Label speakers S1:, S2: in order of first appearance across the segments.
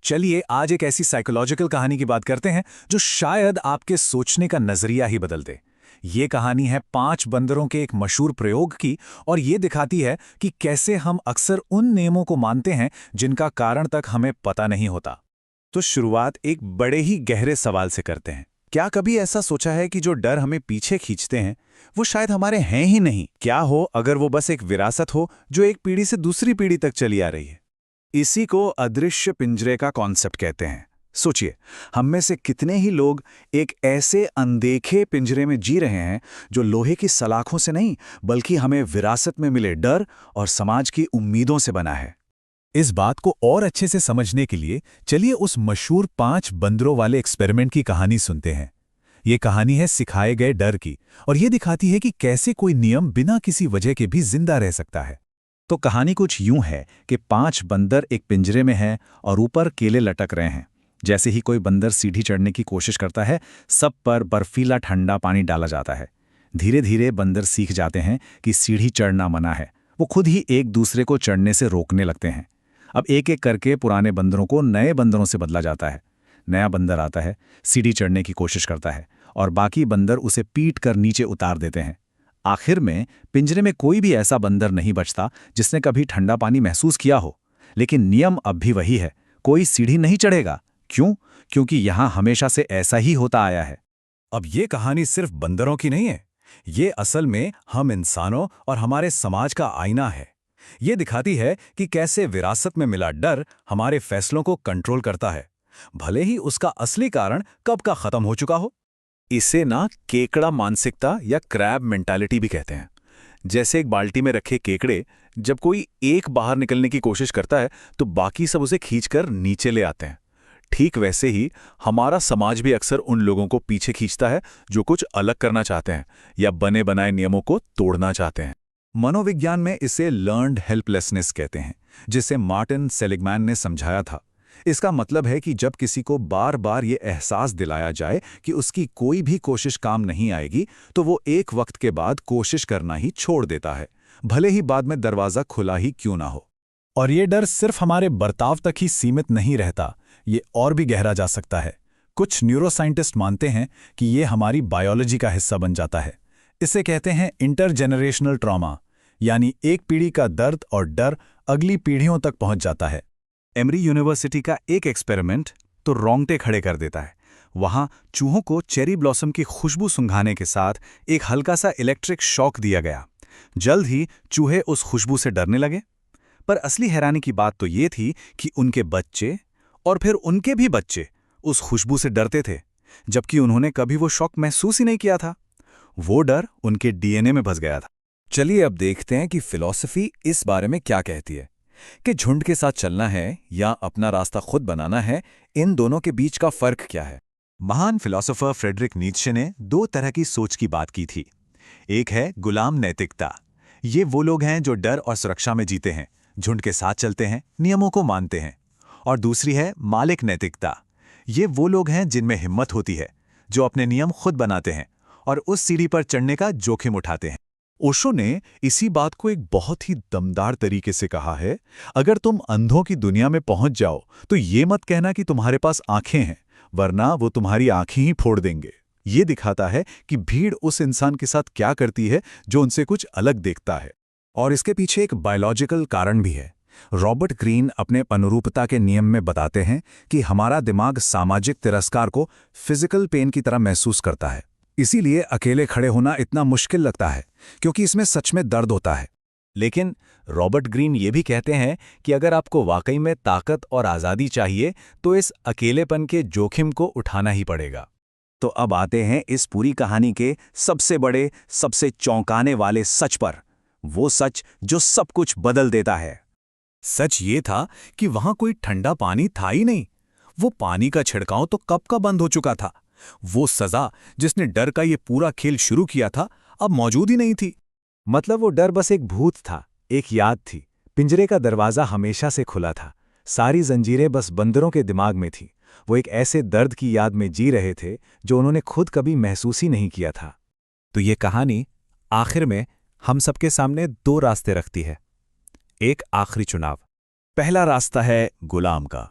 S1: चलिए आज एक ऐसी साइकोलॉजिकल कहानी की बात करते हैं जो शायद आपके सोचने का नजरिया ही बदल दे। ये कहानी है 5 बंदरों के एक मशहूर प्रयोग की और ये दिखाती है कि कैसे हम अक्सर उन नियमों को मानते हैं जिनका कारण तक हमें पता नहीं होता। तो शुरुआत एक बड़े ही गहरे सवाल से करते हैं। क्या कभी ऐसा सोचा है कि जो डर हमें पीछे खींचते हैं वो शायद हमारे हैं ही नहीं? क्या हो अगर वो बस एक विरासत हो जो एक पीढ़ी से दूसरी पीढ़ी तक चली आ रही है? इसी को अदृश्य पिंजरे का कॉन्सेप्ट कहते हैं। सोचिए, हम में से कितने ही लोग एक ऐसे अनदेखे पिंजरे में जी रहे हैं जो लोहे की सलाखों से नहीं बल्कि हमें विरासत में मिले डर और समाज की उम्मीदों से बना है। इस बात को और अच्छे से समझने के लिए चलिए उस मशहूर 5 बंदरों वाले एक्सपेरिमेंट की कहानी सुनते हैं। ये कहानी है सिखाए गए डर की और ये दिखाती है कि कैसे कोई नियम बिना किसी वजह के भी जिंदा रह सकता है। तो कहानी कुछ यूं है कि 5 बंदर एक पिंजरे में हैं और ऊपर केले लटक रहे हैं। जैसे ही कोई बंदर सीढ़ी चढ़ने की कोशिश करता है, सब पर बर्फीला ठंडा पानी डाला जाता है। धीरे धीरे बंदर सीख जाते हैं कि सीढ़ी चढ़ना मना है। वो खुद ही एक दूसरे को चढ़ने से रोकने लगते हैं। अब एक एक करके पुराने बंदरों को नए बंदरों से बदला जाता है। नया बंदर आता है, सीढ़ी चढ़ने की कोशिश करता है और बाकी बंदर उसे पीट कर नीचे उतार देते हैं। आखिर में पिंजरे में कोई भी ऐसा बंदर नहीं बचता जिसने कभी ठंडा पानी महसूस किया हो। लेकिन नियम अब भी वही है, कोई सीढ़ी नहीं चढ़ेगा। क्यों? क्योंकि यहां हमेशा से ऐसा ही होता आया है। अब ये कहानी सिर्फ बंदरों की नहीं है, ये असल में हम इंसानों और हमारे समाज का आईना है। ये दिखाती है कि कैसे विरासत में मिला डर हमारे फैसलों को कंट्रोल करता है, भले ही उसका असली कारण कब का खत्म हो चुका हो। इसे ना केकड़ा मानसिकता या क्रैब मेंटालिटी भी कहते हैं। जैसे एक बाल्टी में रखे केकड़े, जब कोई एक बाहर निकलने की कोशिश करता है तो बाकी सब उसे खींचकर नीचे ले आते हैं। ठीक वैसे ही हमारा समाज भी अक्सर उन लोगों को पीछे खींचता है जो कुछ अलग करना चाहते हैं या बने बनाए नियमों को तोड़ना चाहते हैं। मनोविज्ञान में इसे लर्न्ड हेल्पलेसनेस कहते हैं, जिसे मार्टिन सेलिग्मैन ने समझाया था। इसका मतलब है कि जब किसी को बार बार ये एहसास दिलाया जाए कि उसकी कोई भी कोशिश काम नहीं आएगी, तो वो एक वक्त के बाद कोशिश करना ही छोड़ देता है, भले ही बाद में दरवाज़ा खुला ही क्यों ना हो। और ये डर सिर्फ हमारे बर्ताव तक ही सीमित नहीं रहता, ये और भी गहरा जा सकता है। कुछ न्यूरोसाइंटिस्ट मानते हैं कि ये हमारी बायोलॉजी का हिस्सा बन जाता है। इसे कहते हैं इंटरजेनरेशनल ट्रॉमा, यानी एक पीढ़ी का दर्द और डर अगली पीढ़ियों तक पहुंच जाता है। एमरी यूनिवर्सिटी का एक एक्सपेरिमेंट तो रोंगटे खड़े कर देता है। वहां चूहों को चेरी ब्लॉसम की खुशबू सूंघाने के साथ एक हल्का सा इलेक्ट्रिक शॉक दिया गया। जल्द ही चूहे उस खुशबू से डरने लगे। पर असली हैरानी की बात तो ये थी कि उनके बच्चे और फिर उनके भी बच्चे उस खुशबू से डरते थे, जबकि उन्होंने कभी वो शॉक महसूस ही नहीं किया था। वो डर उनके डीएनए में बस गया था। चलिए अब देखते हैं कि फिलॉसफी इस बारे में क्या कहती है, कि झुंड के साथ चलना है या अपना रास्ता खुद बनाना है, इन दोनों के बीच का फर्क क्या है। महान फिलोसोफर फ्रेडरिक नीत्शे ने 2 तरह की सोच की बात की थी। एक है गुलाम नैतिकता। ये वो लोग हैं जो डर और सुरक्षा में जीते हैं, झुंड के साथ चलते हैं, नियमों को मानते हैं। और दूसरी है मालिक नैतिकता। ये वो लोग हैं जिनमें हिम्मत होती है, जो अपने नियम खुद बनाते हैं और उस सीढ़ी पर चढ़ने का जोखिम उठाते हैं। ओशो ने इसी बात को एक बहुत ही दमदार तरीके से कहा है, अगर तुम अंधों की दुनिया में पहुंच जाओ तो ये मत कहना कि तुम्हारे पास आंखें हैं, वरना वो तुम्हारी आंखें ही फोड़ देंगे। ये दिखाता है कि भीड़ उस इंसान के साथ क्या करती है जो उनसे कुछ अलग देखता है। और इसके पीछे एक बायोलॉजिकल कारण भी है। रॉबर्ट ग्रीन अपने अनुरूपता के नियम में बताते हैं कि हमारा दिमाग सामाजिक तिरस्कार को फिजिकल पेन की तरह महसूस करता है। इसीलिए अकेले खड़े होना इतना मुश्किल लगता है, क्योंकि इसमें सच में दर्द होता है। लेकिन रॉबर्ट ग्रीन ये भी कहते हैं कि अगर आपको वाकई में ताकत और आज़ादी चाहिए तो इस अकेलेपन के जोखिम को उठाना ही पड़ेगा। तो अब आते हैं इस पूरी कहानी के सबसे बड़े, सबसे चौंकाने वाले सच पर, वो सच जो सब कुछ बदल देता है। सच ये था कि वहां कोई ठंडा पानी था ही नहीं। वो पानी का छिड़काव तो कब का बंद हो चुका था। वो सजा जिसने डर का ये पूरा खेल शुरू किया था, अब मौजूद ही नहीं थी। मतलब वो डर बस एक भूत था, एक याद थी। पिंजरे का दरवाज़ा हमेशा से खुला था, सारी जंजीरें बस बंदरों के दिमाग में थी। वो एक ऐसे दर्द की याद में जी रहे थे जो उन्होंने खुद कभी महसूस ही नहीं किया था। तो ये कहानी आखिर में हम सबके सामने 2 रास्ते रखती है। एक आखिरी चुनाव। पहला रास्ता है गुलाम का।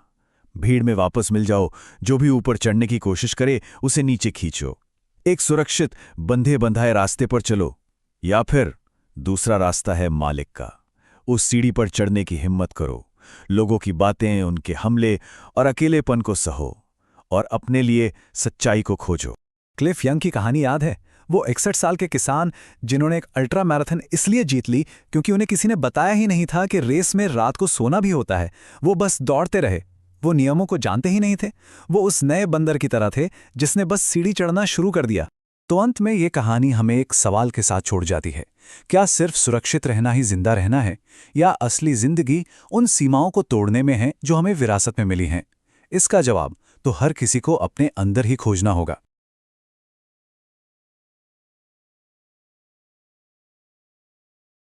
S2: भीड़ में वापस मिल जाओ, जो भी ऊपर चढ़ने की कोशिश करे उसे नीचे खींचो। एक सुरक्षित बंधे बंधाए रास्ते पर चलो, या फिर दूसरा रास्ता है मालिक का। उस सीढ़ी पर चढ़ने की हिम्मत करो, लोगों की बातें, उनके हमले और अकेलेपन को सहो, और अपने लिए सच्चाई को खोजो।
S1: क्लिफ यंग की कहानी याद है? वो 61 साल के किसान जिन्होंने एक अल्ट्रा मैराथन इसलिए जीत ली क्योंकि उन्हें किसी ने बताया ही नहीं था कि रेस में रात को सोना भी होता है। वो बस दौड़ते रहे। वो नियमों को जानते ही नहीं थे। वो उस नए बंदर की तरह थे जिसने बस सीढ़ी चढ़ना शुरू कर दिया। तो अंत में ये कहानी हमें एक सवाल के साथ छोड़ जाती है। क्या सिर्फ सुरक्षित रहना ही जिंदा रहना है, या असली जिंदगी उन सीमाओं को तोड़ने में है जो हमें विरासत में मिली हैं? इसका जवाब तो हर किसी को अपने अंदर ही खोजना होगा।